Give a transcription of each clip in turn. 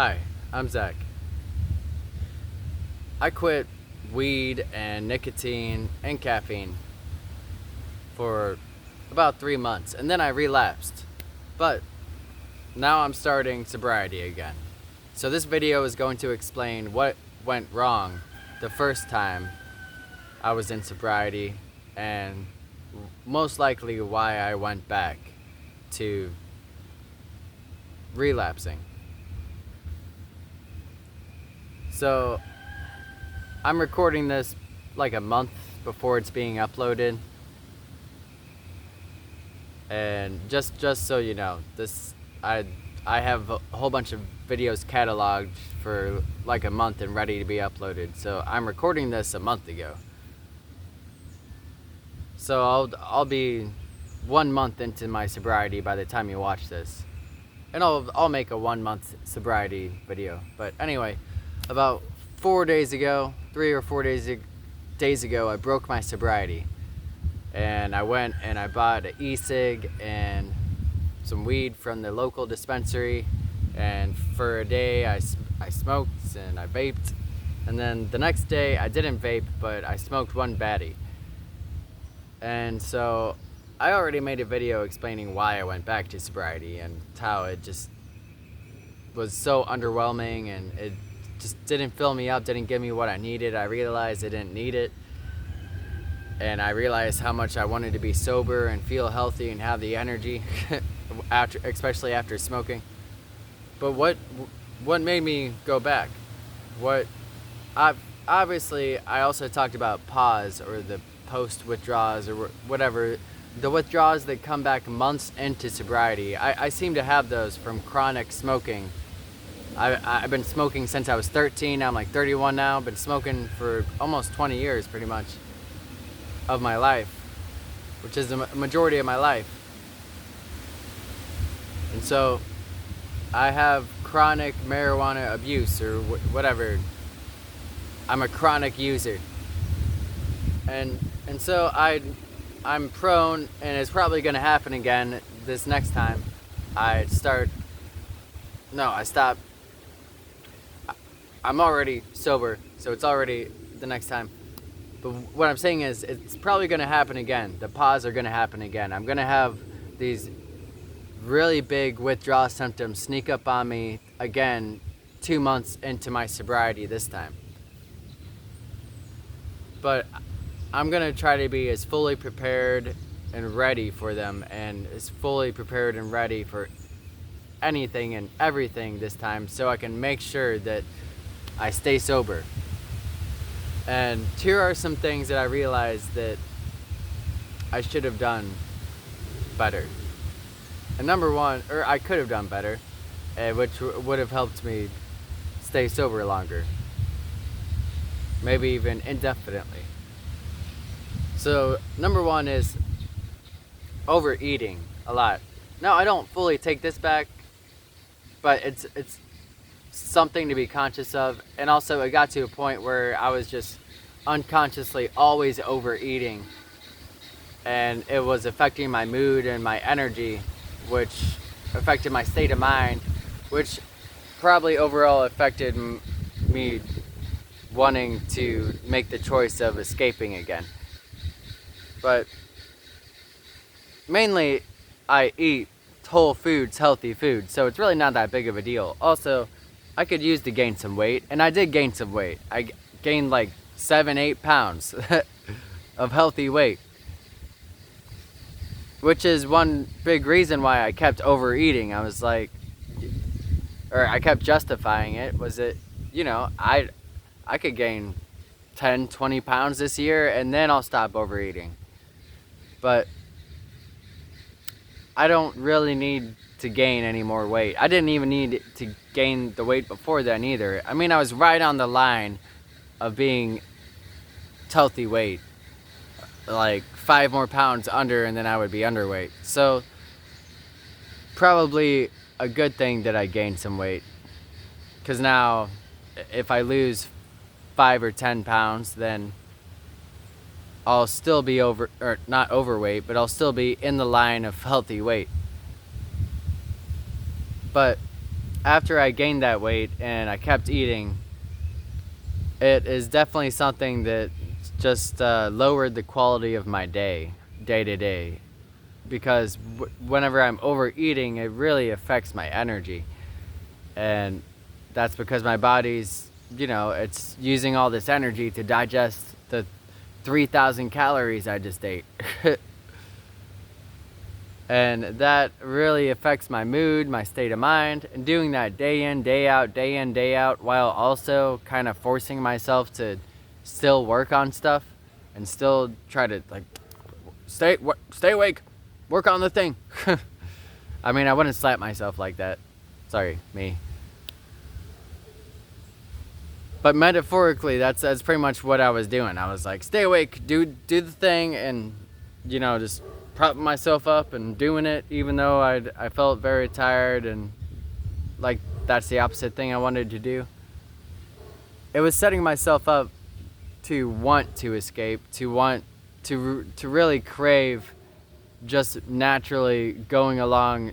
Hi, I'm Zach. I quit weed and nicotine and caffeine for about 3 months, and then I relapsed. But now I'm starting sobriety again. So this video is going to explain what went wrong the first time I was in sobriety, and most likely why I went back to relapsing. So I'm recording this like a month before it's being uploaded, and just so you know, this I have a whole bunch of videos cataloged for like a month and ready to be uploaded. So I'm recording this a month ago. So I'll be 1 month into my sobriety by the time you watch this, and I'll make a 1 month sobriety video. But anyway, about 4 days ago, 3 or 4 days ago, I broke my sobriety, and I went and I bought an e-cig and some weed from the local dispensary, and for a day I smoked and I vaped, and then the next day I didn't vape, but I smoked one baddie. And so I already made a video explaining why I went back to sobriety and how it just was so underwhelming, and it just didn't fill me up, didn't give me what I needed. I realized I didn't need it, and I realized how much I wanted to be sober and feel healthy and have the energy especially after smoking. But what made me go back? Obviously I also talked about pause, or the post withdrawals, or whatever, the withdrawals that come back months into sobriety. I seem to have those from chronic smoking. I've been smoking since I was 13. I'm like 31 now. Been smoking for almost 20 years, pretty much, of my life, which is the majority of my life. And so I have chronic marijuana abuse, or whatever. I'm a chronic user, and so I'm prone, and it's probably going to happen again this next time I stop. I'm already sober, so it's already the next time. But what I'm saying is, it's probably going to happen again. The pause are going to happen again. I'm going to have these really big withdrawal symptoms sneak up on me again 2 months into my sobriety this time. But I'm going to try to be as fully prepared and ready for them, and as fully prepared and ready for anything and everything this time, so I can make sure that I stay sober. And here are some things that I realized that I should have done better. And number one, or I could have done better, which would have helped me stay sober longer, maybe even indefinitely. So number one is overeating a lot. Now, I don't fully take this back, but it's something to be conscious of. And also, it got to a point where I was just unconsciously always overeating, and it was affecting my mood and my energy, which affected my state of mind, which probably overall affected me wanting to make the choice of escaping again. But mainly I eat whole foods, healthy food, so it's really not that big of a deal. Also, I could use to gain some weight, and I did gain some weight. I gained like 7-8 pounds of healthy weight, which is one big reason why I kept overeating. I was like, or I kept justifying it, was that, I could gain 10-20 pounds this year, and then I'll stop overeating. But I don't really need to gain any more weight. I didn't even need to gain the weight before then either. I mean, I was right on the line of being healthy weight, like 5 more pounds under, and then I would be underweight. So probably a good thing that I gained some weight, because now if I lose 5 or 10 pounds, then I'll still be not overweight, but I'll still be in the line of healthy weight. But after I gained that weight and I kept eating, it is definitely something that just lowered the quality of my day to day. Because whenever I'm overeating, it really affects my energy. And that's because my body's, it's using all this energy to digest the 3,000 calories I just ate. And that really affects my mood, my state of mind. And doing that day in, day out, while also kind of forcing myself to still work on stuff and still try to stay awake, work on the thing. I mean, I wouldn't slap myself like that. Sorry, me. But metaphorically, that's pretty much what I was doing. I was like, stay awake, do the thing, and just propping myself up and doing it, even though I felt very tired and like that's the opposite thing I wanted to do. It was setting myself up to want to escape, to want to really crave just naturally going along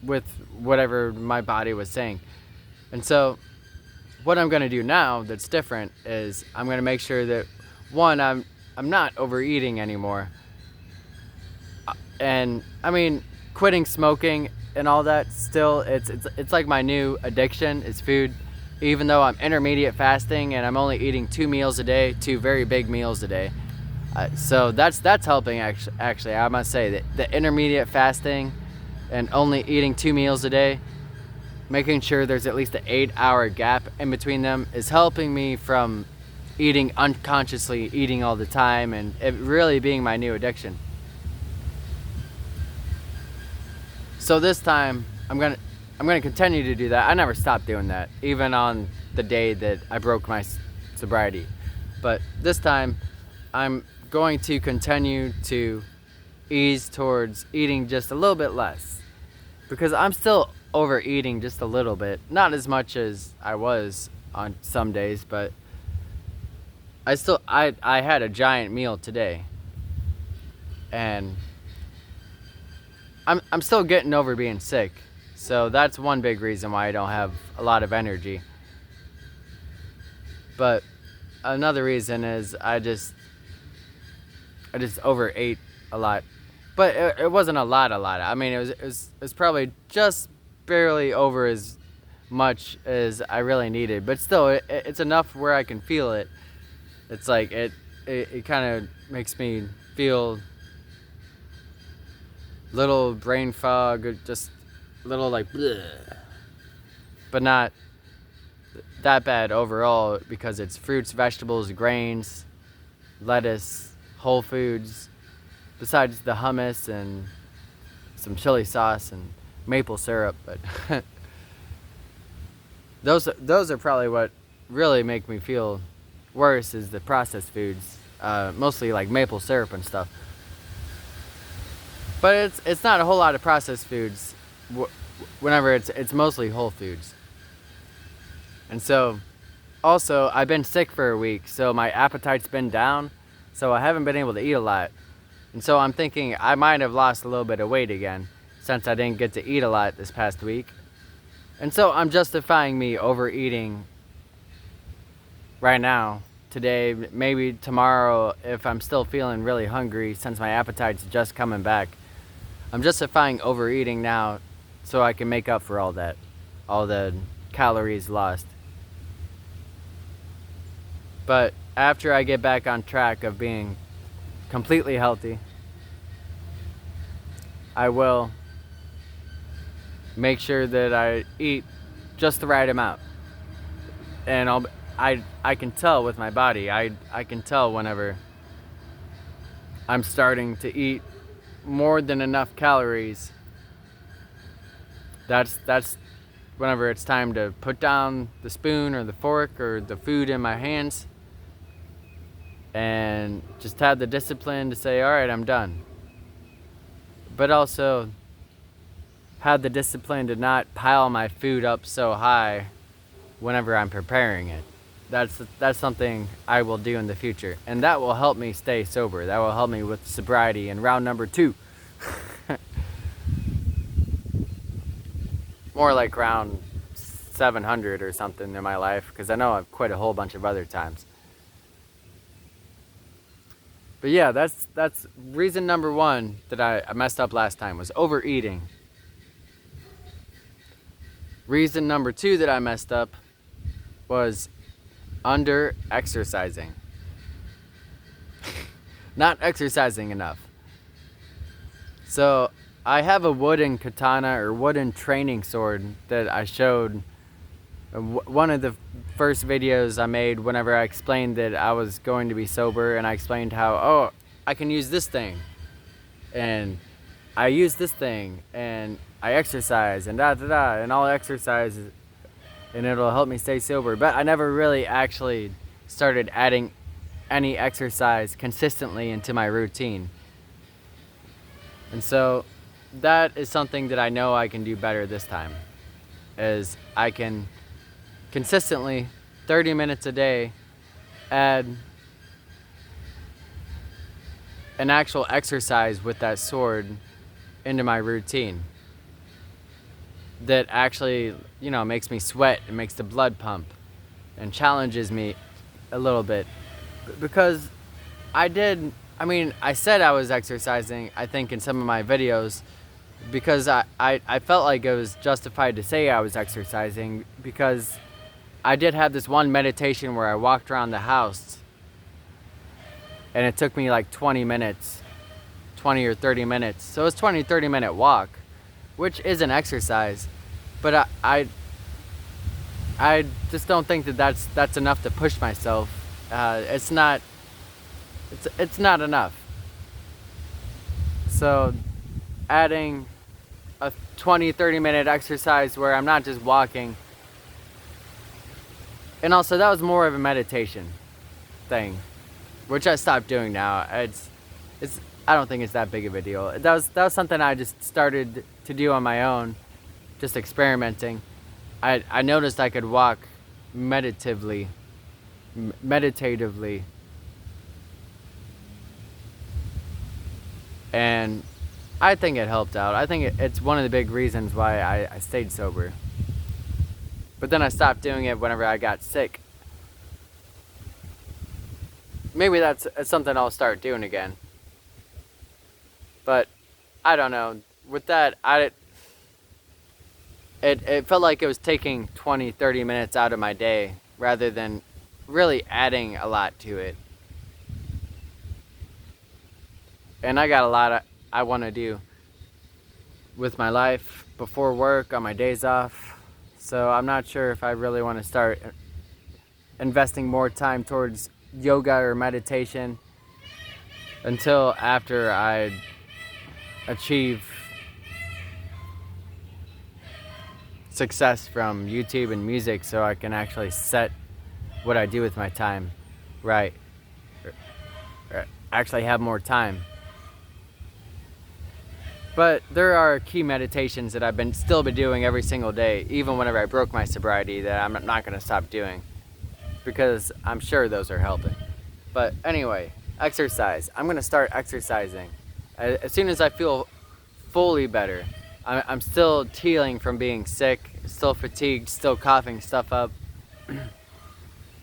with whatever my body was saying. And so what I'm going to do now that's different is I'm going to make sure that, one, I'm not overeating anymore. And I mean, quitting smoking and all that, still it's like my new addiction is food. Even though I'm intermediate fasting and I'm only eating 2 meals a day, 2 very big meals a day. So that's helping actually. I must say that the intermediate fasting and only eating 2 meals a day, making sure there's at least an 8-hour gap in between them, is helping me from eating unconsciously, eating all the time, and it really being my new addiction. So this time I'm gonna continue to do that. I never stopped doing that, even on the day that I broke my sobriety. But this time I'm going to continue to ease towards eating just a little bit less, because I'm still overeating just a little bit, not as much as I was on some days, but I had a giant meal today, and I'm still getting over being sick, so that's one big reason why I don't have a lot of energy. But another reason is I just overate a lot, but it wasn't a lot. I mean, it was probably just barely over as much as I really needed, but still, it's enough where I can feel it. It's like it kind of makes me feel little brain fog, just little like bleh. But not that bad overall, because it's fruits, vegetables, grains, lettuce, whole foods, besides the hummus and some chili sauce and maple syrup. But those are probably what really make me feel worse, is the processed foods, mostly like maple syrup and stuff. But it's not a whole lot of processed foods whenever it's mostly whole foods. And so also I've been sick for a week, so my appetite's been down, so I haven't been able to eat a lot. And so I'm thinking I might have lost a little bit of weight again, since I didn't get to eat a lot this past week. And so I'm justifying me overeating right now, today, maybe tomorrow if I'm still feeling really hungry, since my appetite's just coming back. I'm justifying overeating now so I can make up for all that, all the calories lost. But after I get back on track of being completely healthy, I will make sure that I eat just the right amount. And I can tell with my body. I can tell whenever I'm starting to eat more than enough calories. That's whenever it's time to put down the spoon or the fork or the food in my hands, and just have the discipline to say, all right, I'm done. But also have the discipline to not pile my food up so high whenever I'm preparing it. That's something I will do in the future, and that will help me stay sober. That will help me with sobriety in round number 2. More like round 700 or something in my life, because I know I've quit a whole bunch of other times. But yeah, that's reason number one that I messed up last time, was overeating. Reason number two that I messed up was under exercising. Not exercising enough. So I have a wooden katana or wooden training sword that I showed. One of the first videos I made whenever I explained that I was going to be sober, and I explained how, oh, I can use this thing, and I use this thing, and I exercise, and and I'll exercise, and it'll help me stay sober. But I never really actually started adding any exercise consistently into my routine. And so that is something that I know I can do better this time, is I can consistently 30 minutes a day add an actual exercise with that sword into my routine that actually, makes me sweat and makes the blood pump and challenges me a little bit. Because I said I was exercising, I think, in some of my videos, because I felt like it was justified to say I was exercising, because I did have this one meditation where I walked around the house, and it took me like 20 or 30 minutes. So it's 20-30 minute walk, which is an exercise, but I just don't think that that's enough to push myself. It's not enough. So adding a 20-30 minute exercise where I'm not just walking, and also that was more of a meditation thing, which I stopped doing now. It's I don't think it's that big of a deal. That was something I just started to do on my own, just experimenting. I noticed I could walk meditatively, and I think it helped out. I think it's one of the big reasons why I stayed sober. But then I stopped doing it whenever I got sick. Maybe that's something I'll start doing again. But I don't know. With that, it felt like it was taking 20-30 minutes out of my day rather than really adding a lot to it. And I got a lot I want to do with my life, before work, on my days off. So I'm not sure if I really want to start investing more time towards yoga or meditation until after I achieve success from YouTube and music, so I can actually set what I do with my time right, or actually have more time. But there are key meditations that I've still been doing every single day, even whenever I broke my sobriety, that I'm not going to stop doing, because I'm sure those are helping. But anyway, exercise. I'm going to start exercising as soon as I feel fully better. I'm still healing from being sick, still fatigued, still coughing stuff up.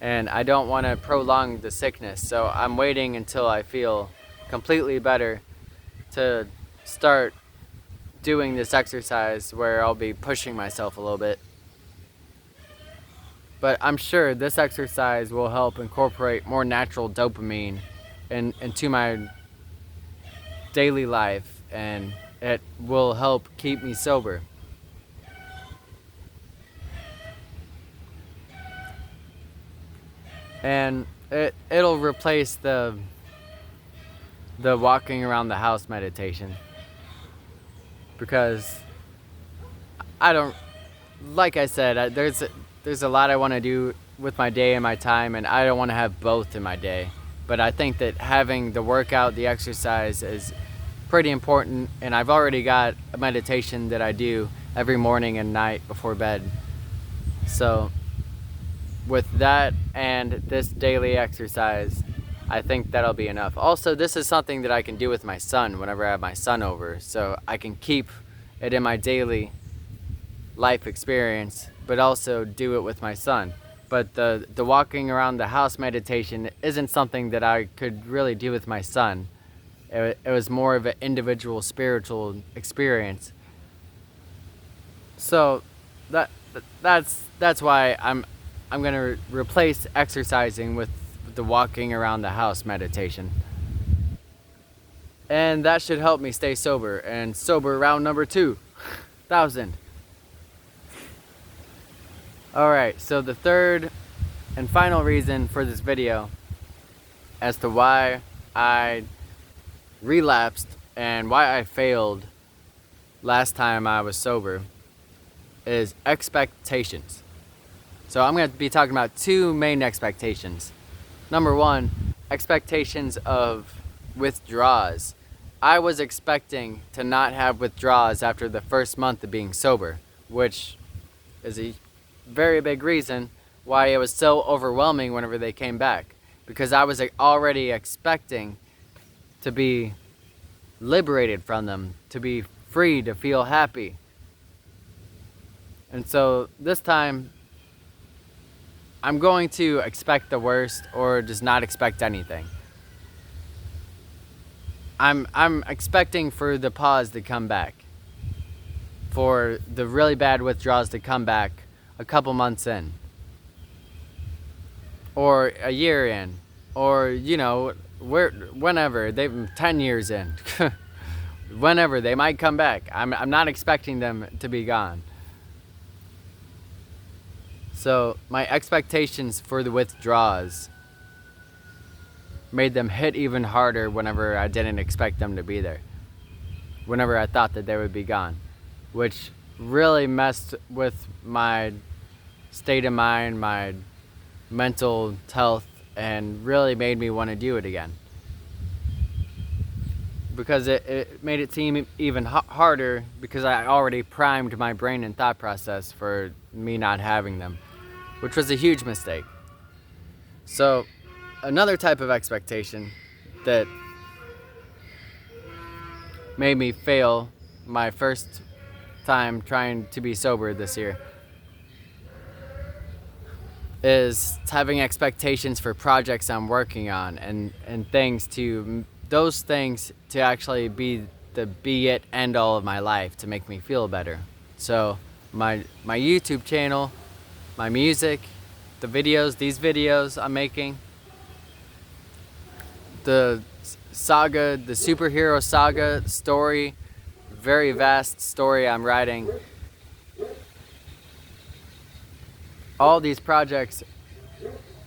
And I don't want to prolong the sickness, so I'm waiting until I feel completely better to start doing this exercise where I'll be pushing myself a little bit. But I'm sure this exercise will help incorporate more natural dopamine into my daily life, and it will help keep me sober. And it'll replace the walking around the house meditation, because I don't, like I said, there's a lot I want to do with my day and my time, and I don't want to have both in my day. But I think that having the workout, the exercise, is pretty important, and I've already got a meditation that I do every morning and night before bed. So with that and this daily exercise, I think that'll be enough. Also, this is something that I can do with my son whenever I have my son over, so I can keep it in my daily life experience but also do it with my son. But the walking around the house meditation isn't something that I could really do with my son. It was more of an individual spiritual experience. So that's why I'm gonna replace exercising with the walking around the house meditation. And that should help me stay sober. And sober round number 2,000. Alright, so the third and final reason for this video as to why I relapsed and why I failed last time I was sober is expectations. So I'm going to be talking about 2 main expectations. Number 1, expectations of withdrawals. I was expecting to not have withdrawals after the first month of being sober, which is a very big reason why it was so overwhelming whenever they came back, because I was already expecting to be liberated from them, to be free, to feel happy. And so this time I'm going to expect the worst or just not expect anything. I'm expecting for the pause to come back, for the really bad withdrawals to come back a couple months in, or a year in, or whenever 10 years in. Whenever they might come back. I'm not expecting them to be gone. So my expectations for the withdrawals made them hit even harder whenever I didn't expect them to be there, whenever I thought that they would be gone, which really messed with my state of mind, my mental health, and really made me want to do it again, because it made it seem even harder, because I already primed my brain and thought process for me not having them, which was a huge mistake. So another type of expectation that made me fail my first time trying to be sober this year is having expectations for projects I'm working on and those things to actually be the be-it, end-all of my life to make me feel better. So my YouTube channel, my music, these videos I'm making, the superhero saga story, very vast story I'm writing. All these projects,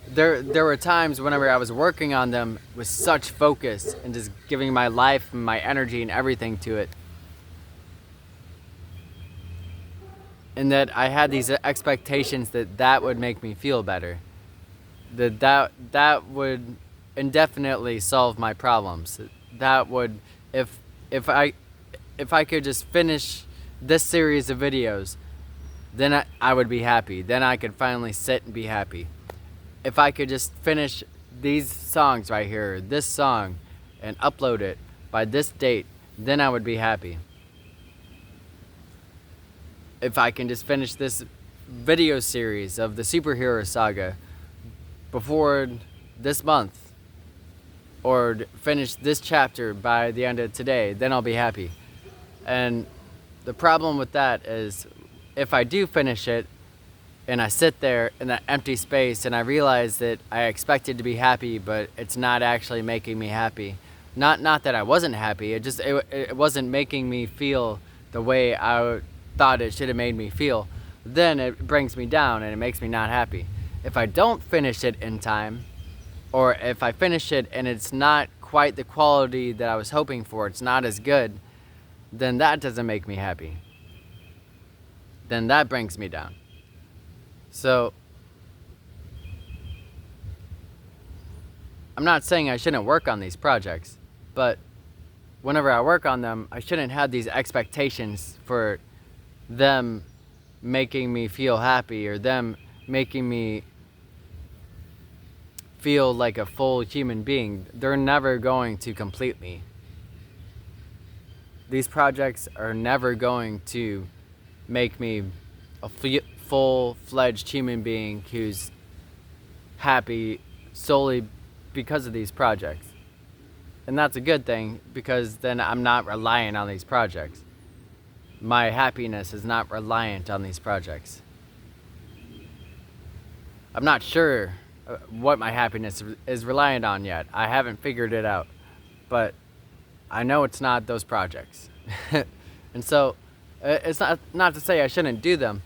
there were times whenever I was working on them with such focus and just giving my life and my energy and everything to it, and that I had these expectations that would make me feel better, that would indefinitely solve my problems, that would, if I could just finish this series of videos, then I would be happy. Then I could finally sit and be happy. If I could just finish these songs right here, this song, and upload it by this date, then I would be happy. If I can just finish this video series of the superhero saga before this month, or finish this chapter by the end of today, then I'll be happy. And the problem with that is, if I do finish it and I sit there in that empty space and I realize that I expected to be happy, but it's not actually making me happy. Not that I wasn't happy, it wasn't making me feel the way I thought it should have made me feel. Then it brings me down and it makes me not happy. If I don't finish it in time, or if I finish it and it's not quite the quality that I was hoping for, it's not as good, then that doesn't make me happy. Then that brings me down. So I'm not saying I shouldn't work on these projects, but whenever I work on them, I shouldn't have these expectations for them making me feel happy, or them making me feel like a full human being. They're never going to complete me. These projects are never going to make me a full-fledged human being who's happy solely because of these projects. And that's a good thing, because then I'm not reliant on these projects. My happiness is not reliant on these projects. I'm not sure what my happiness is reliant on yet. I haven't figured it out. But I know it's not those projects. And so it's not to say I shouldn't do them,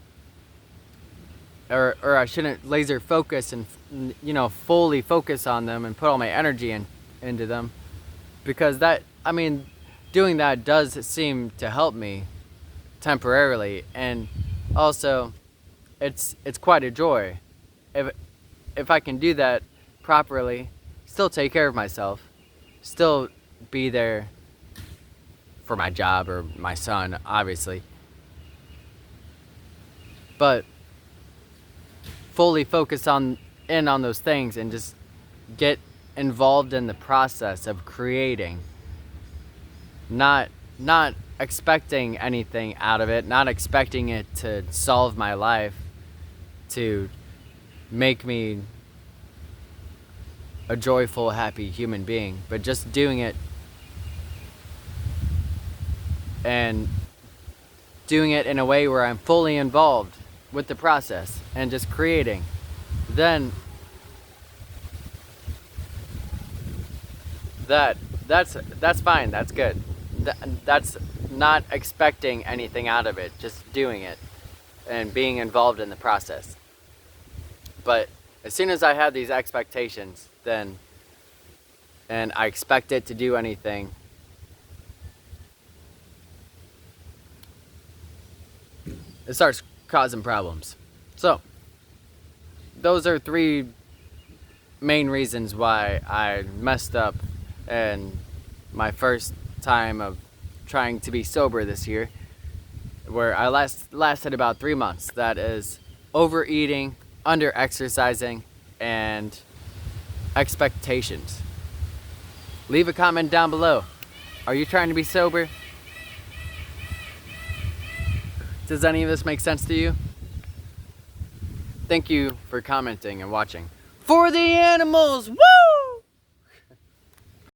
or I shouldn't laser focus and fully focus on them and put all my energy into them, because doing that does seem to help me temporarily, and also it's quite a joy if I can do that properly, still take care of myself, still be there for my job or my son, obviously, but fully focus on those things and just get involved in the process of creating, not expecting anything out of it, not expecting it to solve my life, to make me a joyful, happy human being, but just doing it, and doing it in a way where I'm fully involved with the process and just creating. Then that's fine, that's good. That's not expecting anything out of it, just doing it and being involved in the process. But as soon as I have these expectations, and I expect it to do anything, it starts causing problems. So those are 3 main reasons why I messed up in my first time of trying to be sober this year, where I lasted about 3 months. That is overeating, under-exercising, and expectations. Leave a comment down below. Are you trying to be sober? Does any of this make sense to you? Thank you for commenting and watching. For the animals! Woo!